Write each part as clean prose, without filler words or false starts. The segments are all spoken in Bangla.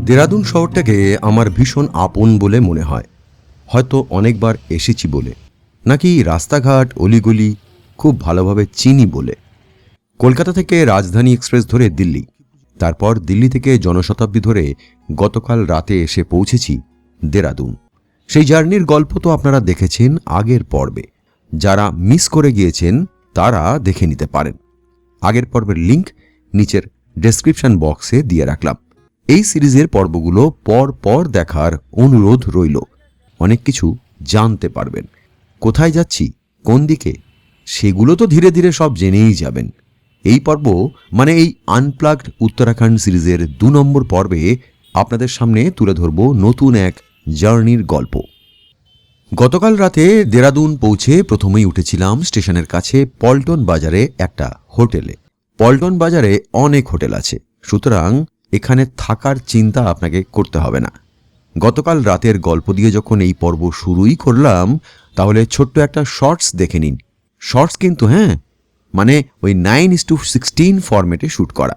দেরাদুন শহরটাকে আমার ভীষণ আপন বলে মনে হয়, হয়তো অনেকবার এসেছি বলে, নাকি রাস্তাঘাট অলিগলি খুব ভালোভাবে চিনি বলে। কলকাতা থেকে রাজধানী এক্সপ্রেস ধরে দিল্লি, তারপর দিল্লি থেকে জনশতাব্দী ধরে গতকাল রাতে এসে পৌঁছেছি দেরাদুন। সেই জার্নির গল্প তো আপনারা দেখেছেন আগের পর্বে, যারা মিস করে গিয়েছেন তারা দেখে নিতে পারেন। আগের পর্বের লিঙ্ক নিচের ডেসক্রিপশন বক্সে দিয়ে রাখলাম। এই সিরিজের পর্বগুলো পর পর দেখার অনুরোধ রইল, অনেক কিছু জানতে পারবেন। কোথায় যাচ্ছি, কোন দিকে, সেগুলো তো ধীরে ধীরে সব জেনেই যাবেন। এই পর্ব মানে এই আনপ্লাগড উত্তরাখণ্ড সিরিজের 2 নম্বর পর্বে আপনাদের সামনে তুলে ধরব নতুন এক জার্নির গল্প। গতকাল রাতে দেরাদুন পৌঁছে প্রথমেই উঠেছিলাম স্টেশনের কাছে পল্টন বাজারে একটা হোটেলে। পল্টন বাজারে অনেক হোটেল আছে, সুতরাং এখানে থাকার চিন্তা আপনাকে করতে হবে না। গতকাল রাতের গল্প দিয়ে যখন এই পর্ব শুরুই করলাম, তাহলে ছোট্ট একটা শর্টস দেখে নিন। শর্টস কিন্তু মানে ওই 9:16 ফরম্যাটে শ্যুট করা।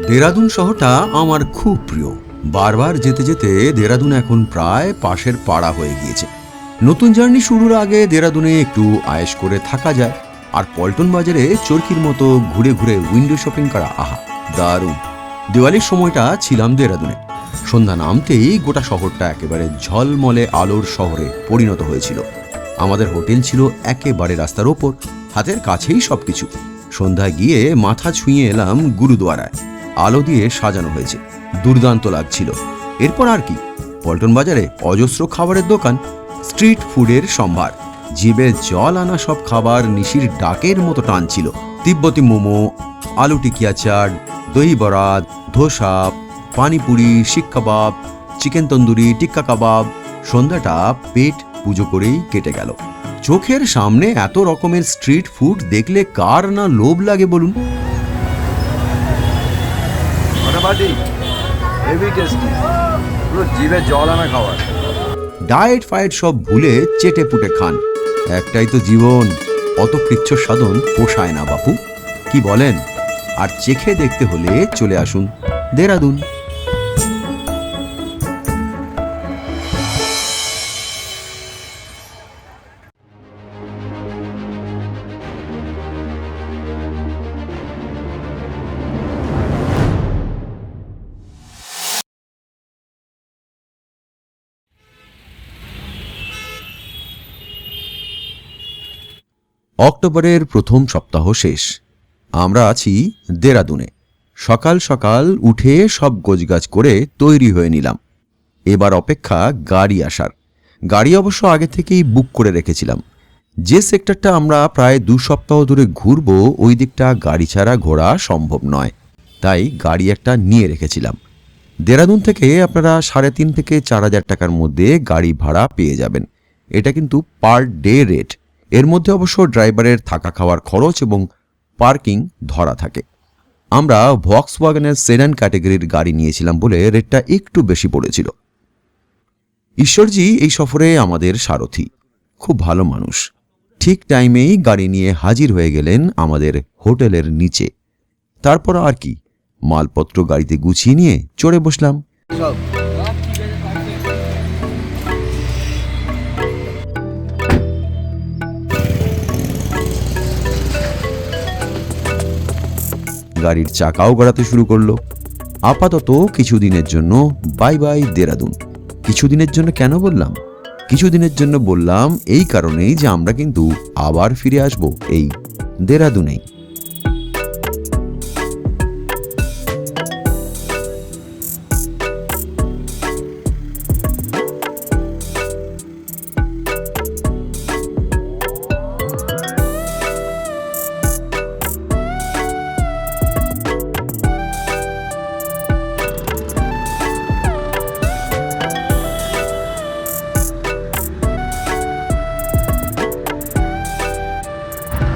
দেরাদুন শহরটা আমার খুব প্রিয়। বারবার যেতে যেতে দেরাদুন এখন প্রায় পাশের পাড়া হয়ে গিয়েছে। নতুন জার্নি শুরুর আগে দেরাদুনে একটু আয়েশ করে থাকা যায়, আর পল্টন বাজারে চরকির মতো ঘুরে ঘুরে উইন্ডো শপিং করা, আহা দারুণ। দিওয়ালির সময়টা ছিলাম দেরাদুনে। সন্ধ্যা নামতেই গোটা শহরটা একেবারে ঝলমলে আলোর শহরে পরিণত হয়েছিল। আমাদের হোটেল ছিল একেবারে রাস্তার ওপর, হাতের কাছেই সবকিছু। সন্ধ্যায় গিয়ে মাথা ছুঁয়ে এলাম গুরুদুয়ারায়, আলো দিয়ে সাজানো হয়েছে, দুর্দান্ত লাগছিল। এরপর আর কি, পল্টন বাজারে অজস্র খাবারের দোকান, স্ট্রিট ফুডের সম্ভার, জিভে জল আনা সব খাবার নিশির ডাকের মতো টানছিল। তিব্বতী মোমো, আলু টিকিয়া চাট, দই বড়া, ধোসা, পানিপুরি, শিক কাবাব, চিকেন তন্দুরি, টিক্কা কাবাব। সন্ধ্যাটা পেট পুজো করেই কেটে গেল। চোখের সামনে এত রকমের স্ট্রিট ফুড দেখলে কার না লোভ লাগে বলুন। ডায়েট ফায়েট সব ভুলে চেটে পুটে খান, একটাই তো জীবন, অত কৃচ্ছ সাধন পোষায় না বাপু, কি বলেন? আর চেখে দেখতে হলে চলে আসুন দেরাদুন। অক্টোবরের প্রথম সপ্তাহ শেষ, আমরা আছি দেরাদুনে। সকাল সকাল উঠে সব গোছগাছ করে তৈরি হয়ে নিলাম। এবার অপেক্ষা গাড়ি আসার। গাড়ি অবশ্য আগে থেকেই বুক করে রেখেছিলাম। যে সেক্টরটা আমরা প্রায় 2 সপ্তাহ ধরে ঘুরব, ওই দিকটা গাড়ি ছাড়া ঘোরা সম্ভব নয়, তাই গাড়ি একটা নিয়ে রেখেছিলাম। দেরাদুন থেকে আপনারা 3,500 থেকে 4,000 টাকার মধ্যে গাড়ি ভাড়া পেয়ে যাবেন। এটা কিন্তু পার ডে রেট। এর মধ্যে অবশ্য ড্রাইভারের থাকা খাওয়ার খরচ এবং পার্কিং ধরা থাকে। আমরা ভক্সওয়াগনের সেডান ক্যাটাগরির গাড়ি নিয়েছিলাম বলে রেটটা একটু বেশি পড়েছিল। ঈশ্বরজি এই সফরে আমাদের সারথি, খুব ভালো মানুষ। ঠিক টাইমেই গাড়ি নিয়ে হাজির হয়ে গেলেন আমাদের হোটেলের নিচে। তারপর আর কি, মালপত্র গাড়িতে গুছিয়ে নিয়ে চড়ে বসলাম। গাড়ির চাকাও গড়াতে শুরু করলো। আপাতত কিছুদিনের জন্য বাই বাই দেরাদুন। কিছুদিনের জন্য কেন বললাম? কিছুদিনের জন্য বললাম এই কারণেই যে আমরা কিন্তু আবার ফিরে আসব এই দেরাদুনেই।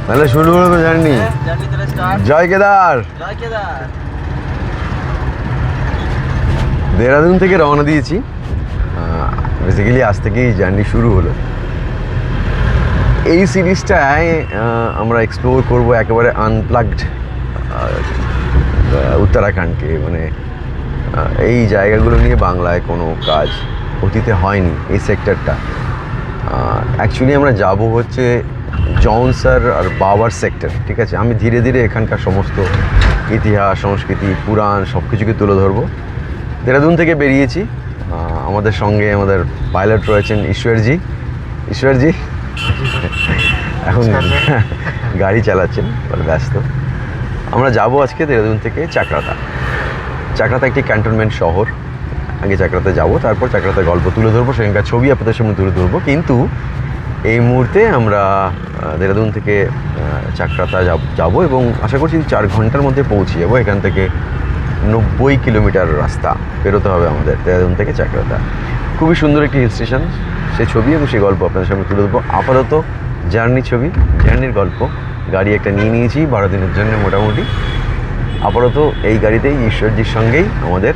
তাহলে শুরু করবো জার্নি। জয় কেদার। দেরাদুন থেকে রওনা দিয়েছি। বেসিক্যালি আজ থেকেই জার্নি শুরু হলো। এই সিরিজটায় আমরা এক্সপ্লোর করব একেবারে আনপ্লাগড উত্তরাখণ্ডকে, মানে এই জায়গাগুলো নিয়ে বাংলায় কোনো কাজ অতীতে হয়নি, এই সেক্টরটা। অ্যাকচুয়ালি আমরা যাব হচ্ছে জনসার আর বাবার সেক্টর, ঠিক আছে। আমি ধীরে ধীরে এখানকার সমস্ত ইতিহাস, সংস্কৃতি, পুরাণ সব কিছুকে তুলে ধরবো। দেরাদুন থেকে বেরিয়েছি, আমাদের সঙ্গে আমাদের পাইলট রয়েছেন ঈশ্বরজি। ঈশ্বরজি এখন গাড়ি চালাচ্ছেন, ব্যস্ত। আমরা যাব আজকে দেরাদুন থেকে চাকরাতা। চাকরাতা একটি ক্যান্টনমেন্ট শহর। আগে চাকরাতে যাব, তারপর চাকরাতে গল্প তুলে ধরবো, সেখানকার ছবি আপনাদের সামনে তুলে ধরবো। কিন্তু এই মুহূর্তে আমরা দেরাদুন থেকে চাকরাতা যাব এবং আশা করছি 4 ঘন্টার মধ্যে পৌঁছে যাবো। এখান থেকে 90 কিলোমিটার রাস্তা পেরোতে হবে আমাদের দেরাদুন থেকে চাকরাতা। খুবই সুন্দর একটি হিল স্টেশন, সে ছবি এবং সেই গল্প আপনাদের সামনে তুলে দেবো। আপাতত জার্নি ছবি, জার্নির গল্প। গাড়ি একটা নিয়ে নিয়েছি 12 দিনের জন্য মোটামুটি। আপাতত এই গাড়িতেই ঈশ্বরজির সঙ্গেই আমাদের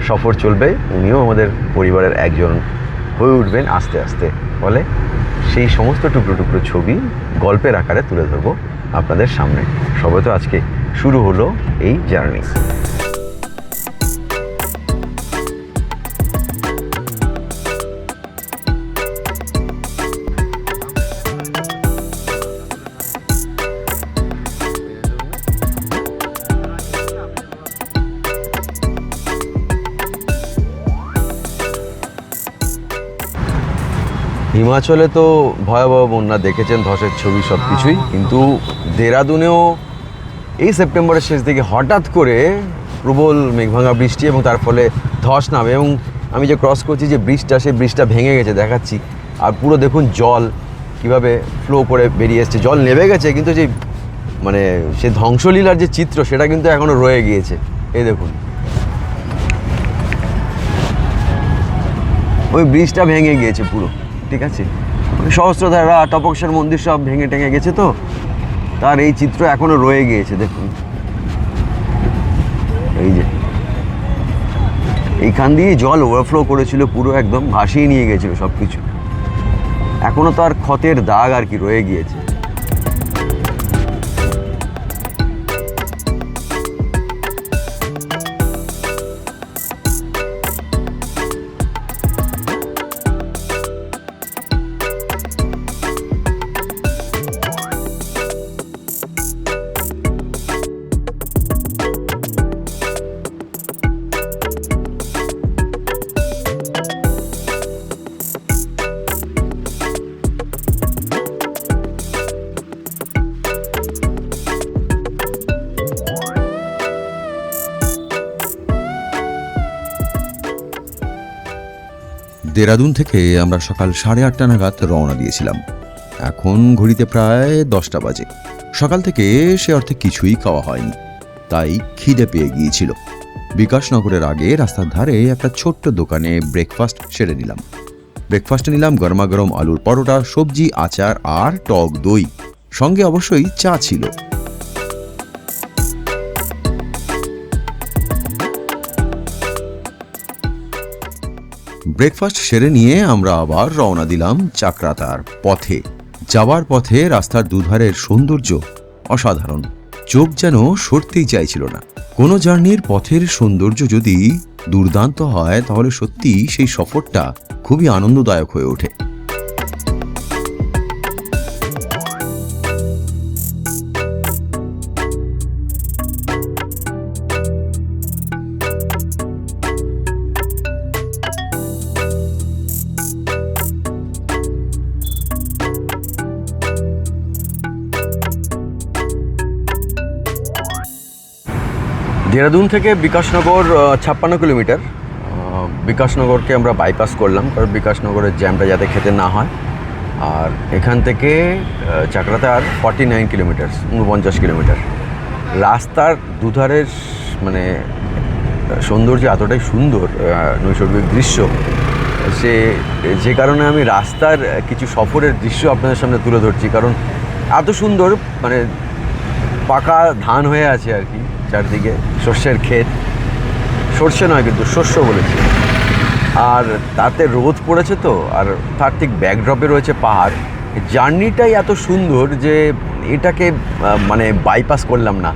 সফর চলবে। উনিও আমাদের পরিবারের একজন হয়ে উঠবেন আস্তে আস্তে। ফলে সেই সমস্ত টুকরো টুকরো ছবি গল্পের আকারে তুলে ধরবো আপনাদের সামনে। সবে তো আজকে শুরু হলো এই জার্নি। হিমাচলে তো ভয়াবহ বন্যা দেখেছেন, ধসের ছবি সব কিছুই। কিন্তু দেরাদুনেও এই সেপ্টেম্বরের শেষ দিকে হঠাৎ করে প্রবল মেঘভাঙা বৃষ্টি এবং তার ফলে ধস নামে। এবং আমি যে ক্রস করছি যে ব্রিজটা, সেই ব্রিজটা ভেঙে গেছে দেখাচ্ছি। আর পুরো দেখুন জল কিভাবে ফ্লো করে বেরিয়ে এসছে। জল নেমে গেছে কিন্তু যে মানে সে ধ্বংসলীলার যে চিত্র, সেটা কিন্তু এখনও রয়ে গিয়েছে। এই দেখুন, ওই ব্রিজটা ভেঙে গিয়েছে পুরো, ঠিক আছে। সহস্রধারা, টপকেশ্বর মন্দির সব ভেঙে টেঙে গেছে, তো তার এই চিত্র এখনো রয়ে গিয়েছে। দেখুন এই যে এইখান দিয়ে জল ওভারফ্লো করেছিল, পুরো একদম ভাসিয়ে নিয়ে গেছিল সব কিছু। এখনো তার ক্ষতের দাগ আর কি রয়ে গিয়েছে। দেরাদুন থেকে আমরা সকাল 8:30 নাগাদ রওনা দিয়েছিলাম। এখন ঘড়িতে প্রায় 10টা বাজে। সকাল থেকে সে অর্থে কিছুই খাওয়া হয়নি, তাই খিদে পেয়ে গিয়েছিল। বিকাশনগরের আগে রাস্তার ধারে একটা ছোট্ট দোকানে ব্রেকফাস্ট সেরে নিলাম। ব্রেকফাস্টে নিলাম গরমাগরম আলুর পরোটা, সবজি, আচার আর টক দই। সঙ্গে অবশ্যই চা ছিল। ব্রেকফাস্ট সেরে নিয়ে আমরা আবার রওনা দিলাম চাকরাতার পথে। যাওয়ার পথে রাস্তার দুধারের সৌন্দর্য অসাধারণ, চোখ যেন সরতেই চাইছিল না। কোনো জার্নির পথের সৌন্দর্য যদি দুর্দান্ত হয়, তাহলে সত্যি সেই সফরটা খুবই আনন্দদায়ক হয়ে ওঠে। দেরাদুন থেকে বিকাশনগর 56 কিলোমিটার। বিকাশনগরকে আমরা বাইপাস করলাম, কারণ বিকাশনগরের জ্যামটা যাতে খেতে না হয়। আর এখান থেকে চাকরাতে আর 49 কিলোমিটার, 49 কিলোমিটার। রাস্তার দুধারের মানে সৌন্দর্য এতটাই সুন্দর, নৈসর্গিক দৃশ্য, যে কারণে আমি রাস্তার কিছু সফরের দৃশ্য আপনাদের সামনে তুলে ধরছি। কারণ এত সুন্দর, মানে পাকা ধান হয়ে আছে আর কি চারদিকে, শস্যের ক্ষেত। সর্ষে নয় কিন্তু শস্য বলেছি। আর তাতে রোদ পড়েছে, তো আর তার ঠিক ব্যাকড্রপে রয়েছে পাহাড়। জার্নিটাই এত সুন্দর যে এটাকে মানে বাইপাস করলাম না।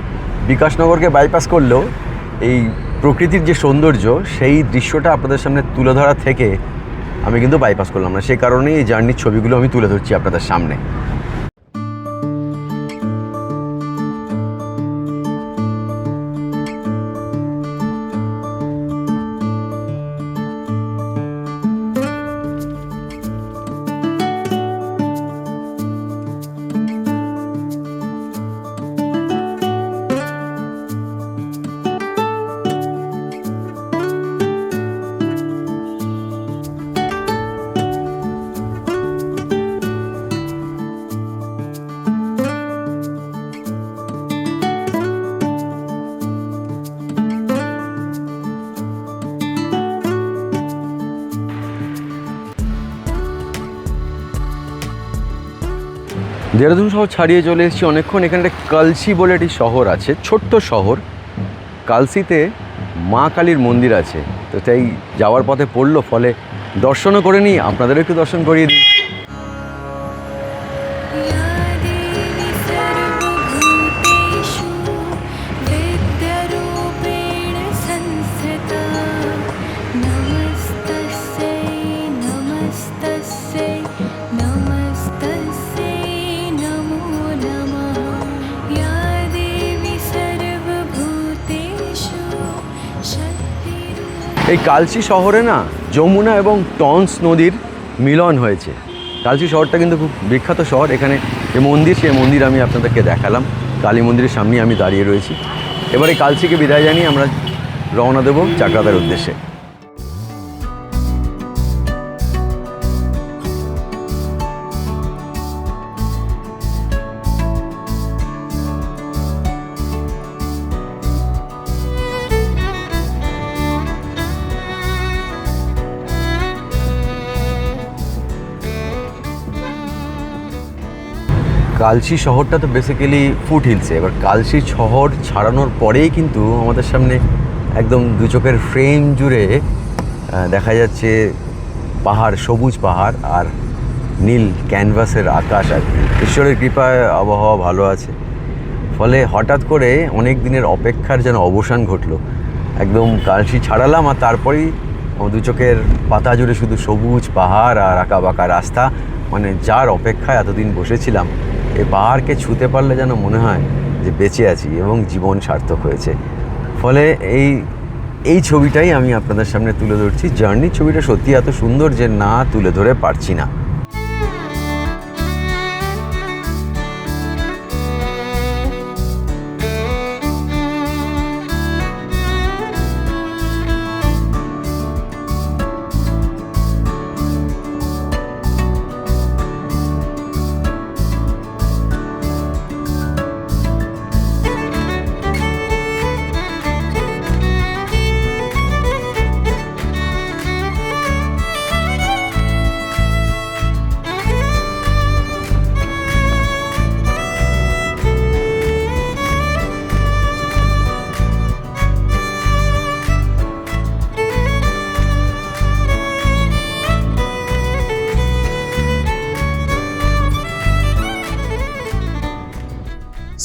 বিকাশনগরকে বাইপাস করলেও এই প্রকৃতির যে সৌন্দর্য সেই দৃশ্যটা আপনাদের সামনে তুলে ধরা থেকে আমি কিন্তু বাইপাস করলাম না, সেই কারণেই এই জার্নির ছবিগুলো আমি তুলে ধরছি আপনাদের সামনে। দেহরাদূন শহর ছাড়িয়ে চলে এসেছি অনেকক্ষণ। এখানে একটা কালসি বলে একটি শহর আছে, ছোট্ট শহর। কালসিতে মা কালীর মন্দির আছে, তো তাই যাওয়ার পথে পড়লো, ফলে দর্শনও করে নিই, আপনাদেরও একটু দর্শন করিয়ে দিই। এই কালসি শহরে না যমুনা এবং টন্স নদীর মিলন হয়েছে। কালসি শহরটা কিন্তু খুব বিখ্যাত শহর। এখানে যে মন্দির, সেই মন্দির আমি আপনাদেরকে দেখালাম। কালী মন্দিরের সামনে আমি দাঁড়িয়ে রয়েছি। এবারে কালসিকে বিদায় জানিয়ে আমরা রওনা দেব চাকরাতার উদ্দেশ্যে। কালসি শহরটা তো বেসিক্যালি ফুট হিলসে। এবার কালসি শহর ছাড়ানোর পরেই কিন্তু আমাদের সামনে একদম দু চোখের ফ্রেম জুড়ে দেখা যাচ্ছে পাহাড়, সবুজ পাহাড় আর নীল ক্যানভাসের আকাশ। আর ঈশ্বরের কৃপায় আবহাওয়া ভালো আছে, ফলে হঠাৎ করে অনেক দিনের অপেক্ষার যেন অবসান ঘটলো। একদম কালসি ছাড়ালাম আর তারপরেই আমার দু চোখের পাতা জুড়ে শুধু সবুজ পাহাড় আর আঁকা বাঁকা রাস্তা। মানে যার অপেক্ষায় এতদিন বসেছিলাম, এই পাহাড়কে ছুঁতে পারলে যেন মনে হয় যে বেঁচে আছি এবং জীবন সার্থক হয়েছে। ফলে এই ছবিটাই আমি আপনাদের সামনে তুলে ধরছি। জার্নির ছবিটা সত্যি এত সুন্দর যে না তুলে ধরে পারছি না।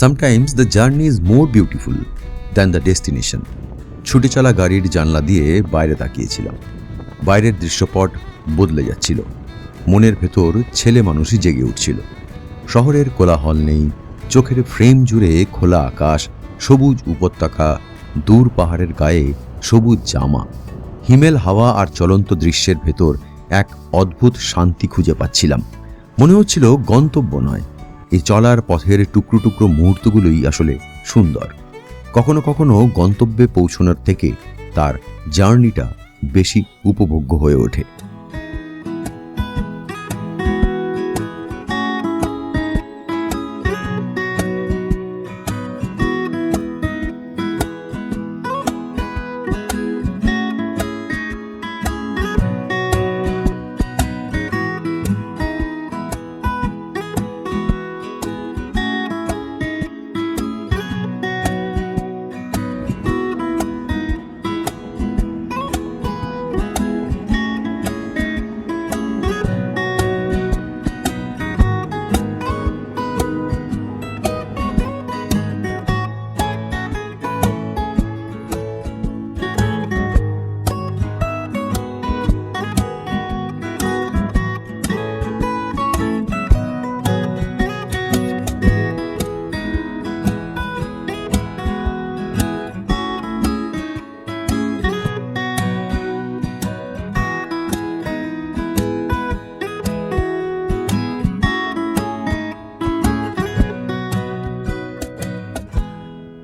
Sometimes the journey is more beautiful than the destination. ছুটে চলা গাড়ির জানলা দিয়ে বাইরে তাকিয়েছিলাম। বাইরের দৃশ্যপট বদলে যাচ্ছিল। মনের ভেতর ছেলে মানুষই জেগে উঠছিল। শহরের কোলাহল নেই, চোখের ফ্রেম জুড়ে খোলা আকাশ, সবুজ উপত্যকা, দূর পাহাড়ের গায়ে সবুজ জামা। হিমেল হাওয়া আর চলন্ত দৃশ্যের ভেতর এক অদ্ভুত শান্তি খুঁজে পাচ্ছিলাম। মনে হচ্ছিল গন্তব্য নয়, এই চলার পথের টুকরো টুকরো মুহূর্তগুলোই আসলে সুন্দর। কখনো কখনো গন্তব্যে পৌঁছানোর থেকে তার জার্নিটা বেশি উপভোগ্য হয়ে ওঠে।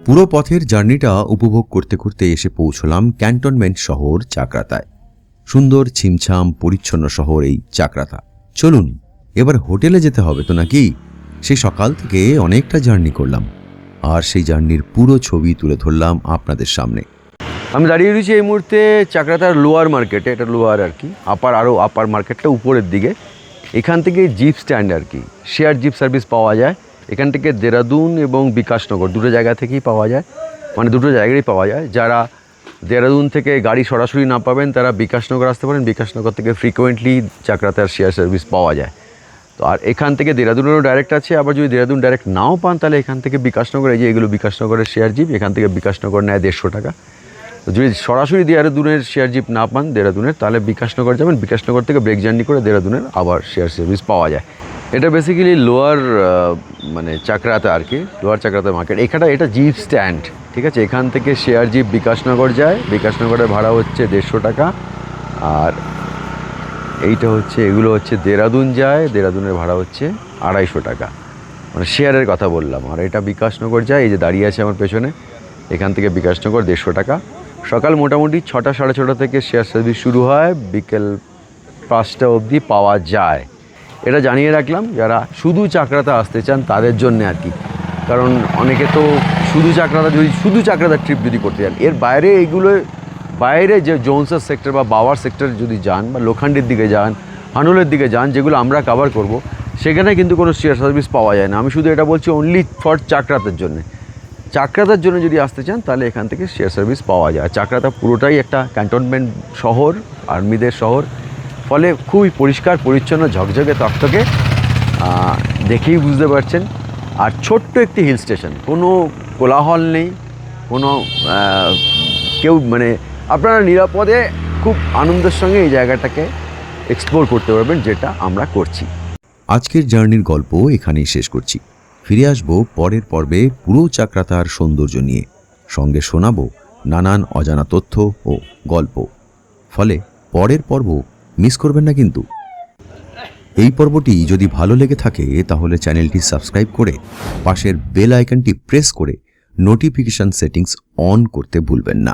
পুরো পথের জার্নিটা উপভোগ করতে করতে এসে পৌঁছলাম ক্যান্টনমেন্ট শহর চাকরাতায়। সুন্দর ছিমছাম পরিচ্ছন্ন শহর এই চাকরাতা। চলুন এবার হোটেলে যেতে হবে তো নাকি। সেই সকাল থেকে অনেকটা জার্নি করলাম, আর সেই জার্নির পুরো ছবি তুলে ধরলাম আপনাদের সামনে। আমি দাঁড়িয়ে রয়েছি এই মুহূর্তে চাকরাতার লোয়ার মার্কেটে। এটা লোয়ার আর কি, আপার মার্কেটটা উপরের দিকে। এখান থেকে জিপ স্ট্যান্ড আর কি, শেয়ার জিপ সার্ভিস পাওয়া যায়। এখান থেকে দেরাদুন এবং বিকাশনগর দুটো জায়গা থেকেই পাওয়া যায়, মানে দুটো জায়গায় পাওয়া যায়। যারা দেরাদুন থেকে গাড়ি সরাসরি না পাবেন তারা বিকাশনগর আসতে পারেন। বিকাশনগর থেকে ফ্রিকোয়েন্টলি চাকরাতার শেয়ার সার্ভিস পাওয়া যায়। তো আর এখান থেকে দেরাদুনেরও ডাইরেক্ট আছে। আবার যদি দেরাদুন ডাইরেক্ট নাও পান তাহলে এখান থেকে বিকাশনগর, এই যে এগুলো বিকাশনগরের শেয়ার জিপ, এখান থেকে বিকাশনগর নেয় 150 টাকা। তো যদি সরাসরি দেরাদুনের শেয়ার জিপ না পান দেরাদুনের, তাহলে বিকাশনগর যাবেন। বিকাশনগর থেকে ব্রেক জার্নি করে দেরাদুনের আবার শেয়ার সার্ভিস পাওয়া যায়। এটা বেসিক্যালি লোয়ার মানে চাকরাতা আর কি, লোয়ার চাকরাতা মার্কেট। এটা জিপ স্ট্যান্ড, ঠিক আছে। এখান থেকে শেয়ার জিপ বিকাশনগর যায়। বিকাশনগরের ভাড়া হচ্ছে 150 টাকা। আর এগুলো হচ্ছে দেরাদুন যায়, দেরাদুনের ভাড়া হচ্ছে 250 টাকা, মানে শেয়ারের কথা বললাম। আর এটা বিকাশনগর যায়, এই যে দাঁড়িয়ে আছে আমার পেছনে, এখান থেকে বিকাশনগর 150 টাকা। সকাল মোটামুটি 6টা সাড়ে 6টা থেকে শেয়ার সার্ভিস শুরু হয়, বিকেল 5টা অবধি পাওয়া যায়। এটা জানিয়ে রাখলাম যারা শুধু চাকরাতা আসতে চান তাদের জন্য আর কি। কারণ অনেকে তো শুধু চাকরাতা ট্রিপ যদি করতে চান, এর বাইরে যে জোনসার সেক্টর বা বাওয়ার সেক্টর যদি যান, বা লোখান্ডের দিকে যান, হানুলের দিকে যান, যেগুলো আমরা কভার করব, সেখানে কিন্তু কোনো শেয়ার সার্ভিস পাওয়া যায় না। আমি শুধু এটা বলছি অনলি ফর চাকরাতার জন্য। চাকরাতার জন্য যদি আসতে চান তাহলে এখান থেকে শেয়ার সার্ভিস পাওয়া যায়। চাকরাতা পুরোটাই একটা ক্যান্টনমেন্ট শহর, আর্মিদের শহর, ফলে খুবই পরিষ্কার পরিচ্ছন্ন, ঝকঝকে তকতকে, দেখেই বুঝতে পারছেন। আর ছোট্ট একটি হিল স্টেশন, কোনো কোলাহল নেই, কোনো কেউ, মানে আপনারা নিরাপদে খুব আনন্দের সঙ্গে এই জায়গাটাকে এক্সপ্লোর করতে পারবেন, যেটা আমরা করছি। আজকের জার্নির গল্প এখানেই শেষ করছি। ফিরে আসব পরের পর্বে পুরো চাকরাতার সৌন্দর্য নিয়ে। সঙ্গে শোনাবো নানান অজানা তথ্য ও গল্প। ফলে পরের পর্ব মিস করবেন না কিন্তু। এই পর্বটি যদি ভালো লেগে থাকে তাহলে চ্যানেলটি সাবস্ক্রাইব করে পাশের বেল আইকনটি প্রেস করে নোটিফিকেশন সেটিংস অন করতে ভুলবেন না।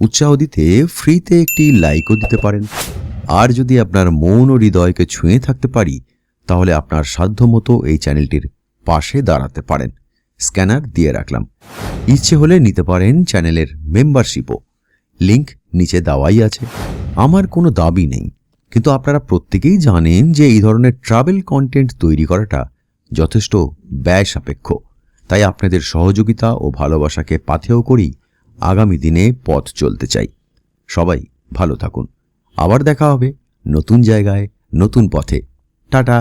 উৎসাহ দিতে ফ্রিতে একটি লাইকও দিতে পারেন। আর যদি আপনার মন ও হৃদয়কে ছুঁয়ে থাকতে পারি তাহলে আপনার সাধ্যমতো এই চ্যানেলটির পাশে দাঁড়াতে পারেন। স্ক্যানার দিয়ে রাখলাম, ইচ্ছে হলে নিতে পারেন চ্যানেলের মেম্বারশিপও। লিংক নিচে দেওয়াই আছে। আমার কোনো দাবি নেই, কিন্তু আপনারা প্রত্যেকেই জানেন যে এই ধরনের ট্রাভেল কন্টেন্ট তৈরি করাটা যথেষ্ট ব্যয় সাপেক্ষ। তাই আপনাদের সহযোগিতা ও ভালোবাসাকে পাথেয় করি আগামী দিনে পথ চলতে চাই। সবাই ভালো থাকুন। আবার দেখা হবে নতুন জায়গায়, নতুন পথে। টাটা।